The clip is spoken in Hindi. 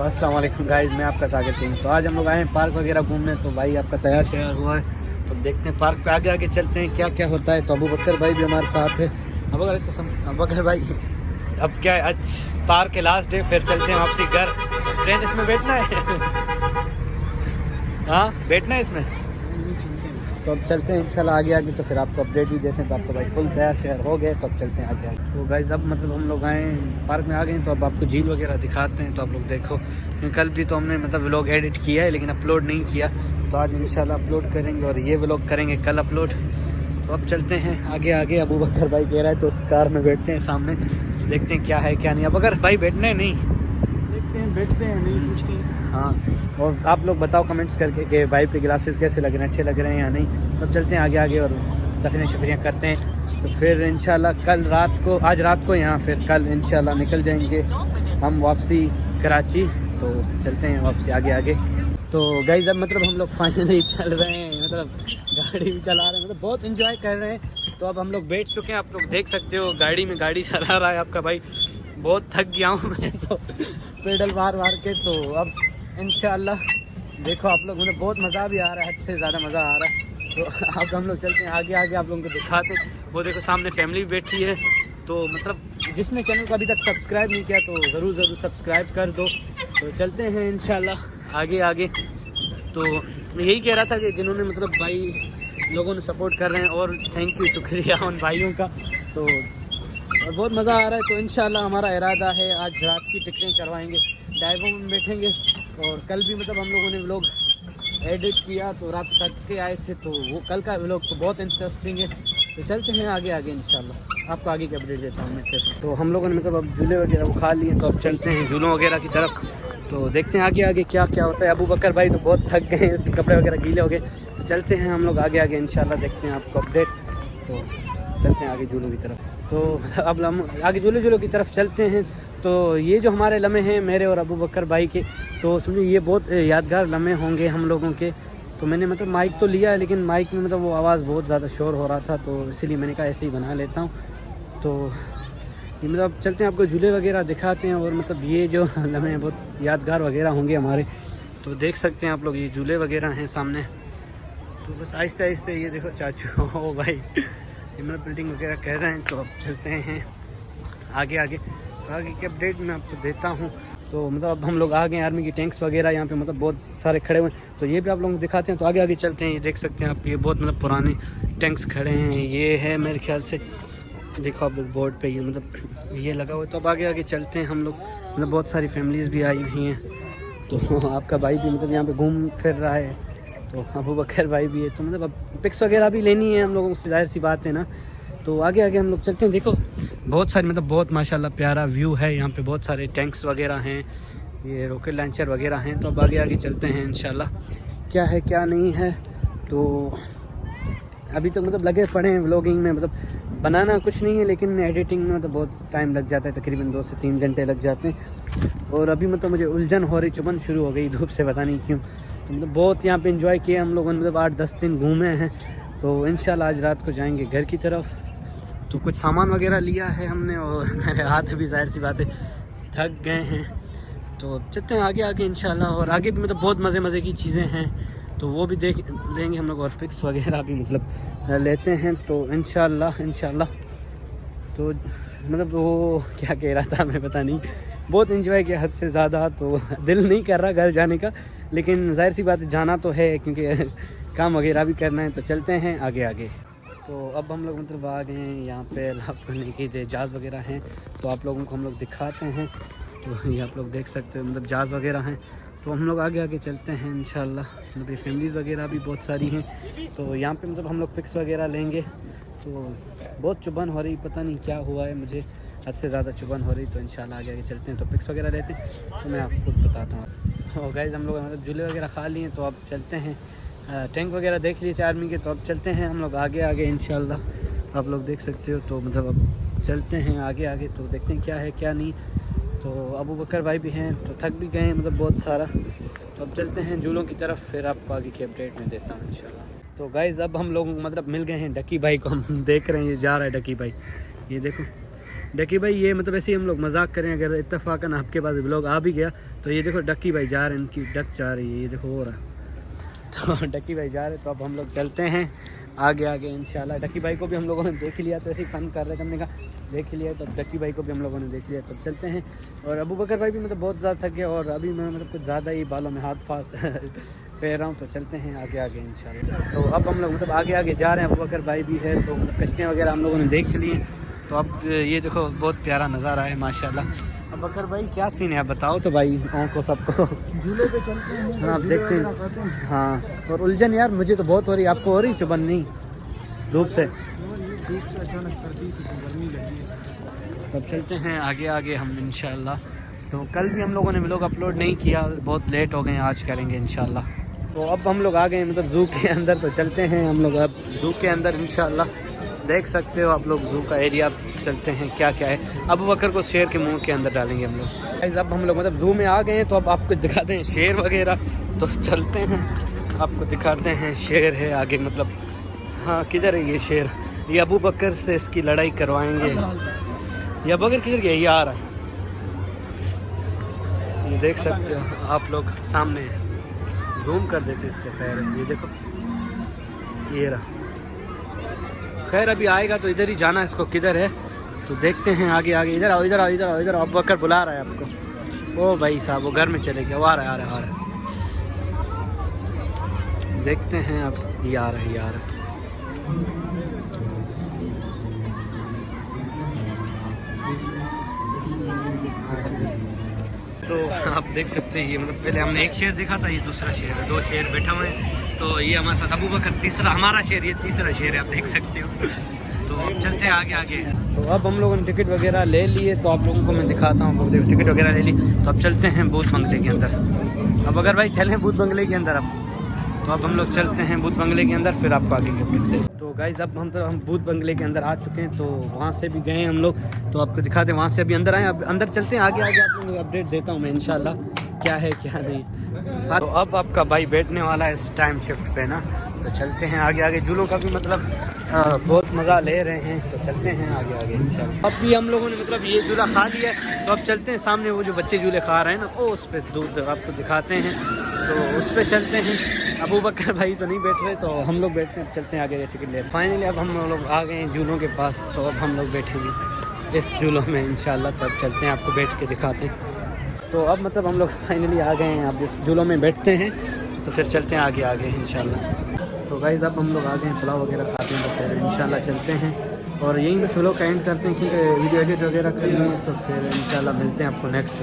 अस्सलाम वालेकुम गाइस, मैं आपका स्वागत हूँ। तो आज हम लोग आए हैं पार्क वगैरह घूमने। तो भाई आपका तैयार शेयर हुआ है, तो देखते हैं पार्क पे आगे आगे चलते हैं क्या क्या होता है। तो अबू बकर भाई भी हमारे साथ है। अबू बकर भाई अब क्या है, आज पार्क के लास्ट डे, फिर चलते हैं वापसी घर। ट्रेन इसमें बैठना है हाँ बैठना है इसमें। तो अब चलते हैं इंशाल्लाह आगे आगे, तो फिर आपको अपडेट भी देते हैं। तो आपको भाई फुल तैयार शेयर हो गए, तो अब चलते हैं आगे आगे। तो गाइस अब मतलब हम लोग आए पार्क में आ गए हैं, तो अब आपको झील वगैरह दिखाते हैं। तो आप लोग देखो, कल भी तो हमने मतलब व्लॉग एडिट किया है लेकिन अपलोड नहीं किया, तो आज इंशाल्लाह अपलोड करेंगे और ये व्लॉग करेंगे कल अपलोड। तो अब चलते हैं आगे आगे। अबू बकर भाई कह रहा है तो उस कार में बैठते हैं सामने, देखते हैं क्या है क्या नहीं। अब अगर भाई बैठना है नहीं बैठते हैं नहीं पूछते हैं। हाँ, और आप लोग बताओ कमेंट्स करके कि भाई पे ग्लासेस कैसे लग रहे हैं, अच्छे लग रहे हैं या नहीं। तब चलते हैं आगे आगे और तफरीह शफरियाँ करते हैं। तो फिर इंशाल्लाह कल रात को, आज रात को यहाँ, फिर कल इंशाल्लाह निकल जाएंगे हम वापसी कराची। तो चलते हैं वापसी आगे आगे। तो गाइस अब मतलब हम लोग फाइनली चल रहे हैं, मतलब गाड़ी भी चला रहे हैं, मतलब बहुत इंजॉय कर रहे हैं। तो अब हम लोग बैठ चुके हैं, आप लोग देख सकते हो गाड़ी में, गाड़ी चला रहा है आपका भाई। बहुत थक गया हूँ मैं तो पेडल मार के। तो अब इंशाल्लाह देखो आप लोग, मतलब बहुत मज़ा भी आ रहा है, हद से ज़्यादा मज़ा आ रहा है। तो अब हम लोग चलते हैं आगे आगे, आप लोगों को दिखाते हैं। वो देखो सामने फैमिली भी बैठी है। तो मतलब जिसने चैनल को अभी तक सब्सक्राइब नहीं किया तो ज़रूर सब्सक्राइब कर दो। तो चलते हैं इंशाल्लाह आगे आगे। तो यही कह रहा था कि जिन्होंने मतलब भाई लोगों ने सपोर्ट कर रहे हैं, और थैंक यू, शुक्रिया उन भाइयों का। तो और बहुत मज़ा आ रहा है। तो इंशाल्लाह हमारा इरादा है आज रात की टिकटें करवाएंगे, डाइवों में बैठेंगे। और कल भी मतलब हम लोगों ने व्लॉग एडिट किया, तो रात तक के आए थे, तो वो कल का व्लॉग तो बहुत इंटरेस्टिंग है। तो चलते हैं आगे आगे इंशाल्लाह, आपको आगे की अपडेट देता हूँ मैं फिर। तो हम लोगों ने मतलब अब झूले वगैरह वो खा लिए, तो अब चलते हैं झूलों वगैरह की तरफ। तो देखते हैं आगे आगे क्या क्या होता है। अबू बकर भाई तो बहुत थक गए हैं, उसके कपड़े वगैरह गीले हो गए। तो चलते हैं हम लोग आगे आगे इंशाल्लाह, देखते हैं आपको अपडेट। तो चलते हैं आगे झूलों की तरफ। तो अब हम आगे झूलों की तरफ चलते हैं। तो ये जो हमारे लम्हे हैं मेरे और अबू बकर भाई के, तो समझिए ये बहुत यादगार लम्हे होंगे हम लोगों के। तो मैंने मतलब माइक तो लिया है, लेकिन माइक में मतलब वो आवाज़ बहुत ज़्यादा शोर हो रहा था, तो इसीलिए मैंने कहा ऐसे ही बना लेता हूँ। तो ये मतलब चलते हैं, आपको झूले वगैरह दिखाते हैं। और मतलब ये जो लम्हे हैं बहुत यादगार वगैरह होंगे हमारे। तो देख सकते हैं आप लोग, ये झूले वगैरह हैं सामने। तो बस आहिस्ते आहिस्ते, ये देखो चाचू ओ भाई, मतलब बिल्डिंग वगैरह कह रहे हैं। तो अब चलते हैं आगे आगे, तो आगे की अपडेट मैं आपको देता हूँ। तो मतलब अब हम लोग आ गए, आर्मी की टैंक्स वगैरह यहाँ पे मतलब बहुत सारे खड़े हुए हैं, तो ये भी आप लोगों को दिखाते हैं। तो आगे आगे चलते हैं। ये देख सकते हैं आप, ये बहुत मतलब पुराने टैंक्स खड़े हैं। ये है मेरे ख्याल से, देखो आप लोग बोर्ड पे ये मतलब ये लगा हुआ है। तो अब आगे आगे चलते हैं हम लोग, मतलब बहुत सारी फैमिलीज़ भी आई हुई हैं। तो आपका भाई भी मतलब यहाँ पर घूम फिर रहा है, तो अबू बकर भाई भी है। तो मतलब अब पिक्स वगैरह भी लेनी है हम लोगों को, जाहिर सी बात है ना। तो आगे आगे हम लोग चलते हैं। देखो बहुत सारी मतलब बहुत माशाल्लाह प्यारा व्यू है यहाँ पे, बहुत सारे टैंक्स वगैरह हैं, ये रॉकेट लॉन्चर वगैरह हैं। तो अब आगे आगे चलते हैं इंशाल्लाह, क्या है क्या नहीं है। तो अभी तो मतलब लगे पड़े हैं व्लॉगिंग में, मतलब बनाना कुछ नहीं है, लेकिन एडिटिंग में मतलब बहुत टाइम लग जाता है, तकरीबन 2 से 3 घंटे लग जाते हैं। और अभी मतलब मुझे उलझन हो रही, चुभन शुरू हो गई धूप से, पता नहीं क्यों। तो मतलब बहुत यहाँ पे एंजॉय किया हम लोगों ने, मतलब 8-10 दिन घूमे हैं। तो इंशाल्लाह आज रात को जाएंगे घर की तरफ। तो कुछ सामान वगैरह लिया है हमने, और मेरे हाथ भी जाहिर सी बात है थक गए हैं। तो चलते हैं आगे आगे इंशाल्लाह। और आगे भी मतलब बहुत मज़े की चीज़ें हैं, तो वो भी देख लेंगे हम लोग, और पिक्स वगैरह भी मतलब लेते हैं। तो इंशाल्लाह तो मतलब वो क्या कह रहा था मैं पता नहीं, बहुत एंजॉय किया हद से ज़्यादा। तो दिल नहीं कर रहा घर जाने का, लेकिन जाहिर सी बात है जाना तो है, क्योंकि काम वगैरह भी करना है। तो चलते हैं आगे आगे। तो अब हम लोग मतलब आ गए हैं यहाँ पे, अल्लाह करने की जहाज़ वगैरह हैं, तो आप लोगों को हम लोग दिखाते हैं। तो ये आप लोग देख सकते हो, मतलब जहाज़ वगैरह हैं। तो हम लोग आगे आगे चलते हैं इंशाल्लाह। मतलब ये फैमिलीज़ वगैरह भी बहुत सारी हैं, तो यहाँ पे मतलब हम लोग पिक्स वगैरह लेंगे। तो बहुत चुभन हो रही, पता नहीं क्या हुआ है मुझे, हद से ज़्यादा चुभन हो रही। तो इंशाल्लाह आगे आगे चलते हैं, तो पिक्स वगैरह लेते हैं, तो मैं आपको बताता हूँ। और गाइस हम लोग मतलब झूले वगैरह खा लिए, तो अब चलते हैं। टैंक वगैरह देख लिए थे आर्मी के, तो अब चलते हैं हम लोग आगे आगे इंशाल्लाह। आप लोग देख सकते हो, तो मतलब अब चलते हैं आगे आगे, तो देखते हैं क्या है क्या नहीं। तो अबू बकर भाई भी हैं, तो थक भी गए हैं मतलब बहुत सारा। तो अब चलते हैं झूलों की तरफ, फिर आपको आगे की अपडेट में देता हूँ इंशाल्लाह। तो गाइज़ अब हम लोग मतलब मिल गए हैं डकी भाई को, हम देख रहे हैं ये जा रहा है डकी भाई, ये देखो डक्की भाई ये मतलब ऐसे ही हम लोग मजाक करें, अगर इत्तेफाकन आपके पास ब्लॉग आ भी गया तो ये देखो डक्की भाई जा रहे हैं, इनकी डक जा रही है, ये देखो हो रहा तो डक्की भाई जा रहे तो अब हम लोग चलते हैं आगे आगे इंशाल्लाह। डक्की भाई को भी हम लोगों ने देख लिया, तो ऐसे ही फ़न कर रहे थे, हमने कहा देख लिया, तो डक्की भाई को भी हम लोगों ने देख लिया, तब चलते हैं। और अबू बकर भाई भी मतलब बहुत ज़्यादा थक गए और अभी मैं मतलब कुछ ज़्यादा ही बालों में हाथ फाथ फेर रहा हूँ, तो चलते हैं आगे आगे इंशाल्लाह। तो अब हम लोग मतलब आगे आगे जा रहे हैं, अबू बकर भाई भी है, तो मतलब कश्तियाँ वगैरह हम लोगों ने देख ली। तो अब ये देखो बहुत प्यारा नज़ारा है माशाल्लाह। अब बकर भाई क्या सीन है आप बताओ तो भाई को सबको। झूले पे चलते हैं, हाँ आप देखते हैं। हाँ और उलझन यार मुझे तो बहुत हो रही, आपको हो रही चुभन नहीं धूप से? धूप से अचानक सर्दी से गर्मी लगी है। तब चलते हैं आगे आगे हम इंशाल्लाह। तो कल भी हम लोगों ने व्लॉग अपलोड नहीं किया, बहुत लेट हो गए, आज करेंगे इंशाल्लाह। तो अब हम लोग आ गए मतलब ज़ू के अंदर, तो चलते हैं हम लोग अब ज़ू के अंदर इंशाल्लाह। देख सकते हो आप लोग ज़ू का एरिया, चलते हैं क्या क्या है। अबू बकर को शेर के मुंह के अंदर डालेंगे हम लोग। अब हम लोग मतलब ज़ू में आ गए हैं, तो अब आपको दिखाते हैं शेर वगैरह, तो चलते हैं आपको दिखाते हैं। शेर है आगे मतलब, हाँ किधर है ये शेर? ये अबू बकर से इसकी लड़ाई करवाएंगे। ये अबू बकर किधर गया? ये आ रहा है, ये देख सकते हो आप लोग सामने, जूम कर देते इसको। खैर ये देखो ये रहा, खैर अभी आएगा तो इधर ही जाना इसको, किधर है तो देखते हैं आगे आगे। इधर आओ इधर आओ इधर आओ इधर आओ, अबू बकर बुला रहा है आपको। ओ भाई साहब वो घर में चले गए, वो आ रहा है आ रहा है आ रहा है। देखते हैं अब, ये आ रहा है ये आ रहा है। तो आप देख सकते हैं ये मतलब पहले हमने एक शेर देखा था, ये दूसरा शेर है, दो शेर बैठा हुए हैं। तो ये हमारे साथ अबू बकर तीसरा, हमारा शेर ये तीसरा शेर है, आप देख सकते हो। तो अब चलते हैं आगे आगे। तो अब हम लोगों ने टिकट वगैरह ले लिए, तो आप लोगों को मैं दिखाता हूँ। टिकट वगैरह ले ली, तो अब चलते हैं भूत बंगले के अंदर। अब अगर भाई चलें भूत बंगले के अंदर अब, तो अब हम लोग चलते हैं भूत बंगले के अंदर, फिर आपको आगे मिलते। तो गाइस अब हम भूत बंगले के अंदर आ चुके हैं, तो वहाँ से भी गए हम लोग, तो आपको दिखाते हैं वहाँ से अभी अंदर आए। अब अंदर चलते हैं आगे आगे, आप लोगों को अपडेट देता हूँ मैं इंशाल्लाह क्या है क्या नहीं। तो अब आपका भाई बैठने वाला है इस टाइम शिफ्ट पे ना, तो चलते हैं आगे आगे। झूलों का भी मतलब बहुत मज़ा ले रहे हैं, तो चलते हैं आगे आगे इंशाल्लाह। अब भी हम लोगों ने मतलब ये झूला खा लिया है, तो अब चलते हैं सामने वो जो बच्चे झूले खा रहे हैं ना, वो उस पर दूध आपको दिखाते हैं, तो उस पर चलते हैं। अबू बकर भाई तो नहीं बैठ रहे, तो हम लोग बैठते हैं, चलते हैं आगे टिकट ले। फाइनली अब हम लोग आ गए हैं झूलों के पास, तो अब हम लोग बैठेंगे इस झूलों में इंशाल्लाह। तो अब चलते हैं आपको बैठ के दिखाते हैं। तो अब मतलब हम लोग फाइनली आ गए हैं, अब इस झूलों में बैठते हैं, तो फिर चलते हैं आगे आगे इंशाल्लाह। तो गाइस अब हम लोग आ गए हैं, पुलाव वगैरह खाते हैं, तो फिर इंशाल्लाह चलते हैं और यहीं बस व्लॉग का एंड करते हैं, क्योंकि वीडियो एडिट वगैरह करनी है। तो फिर इंशाल्लाह मिलते हैं आपको नेक्स्ट।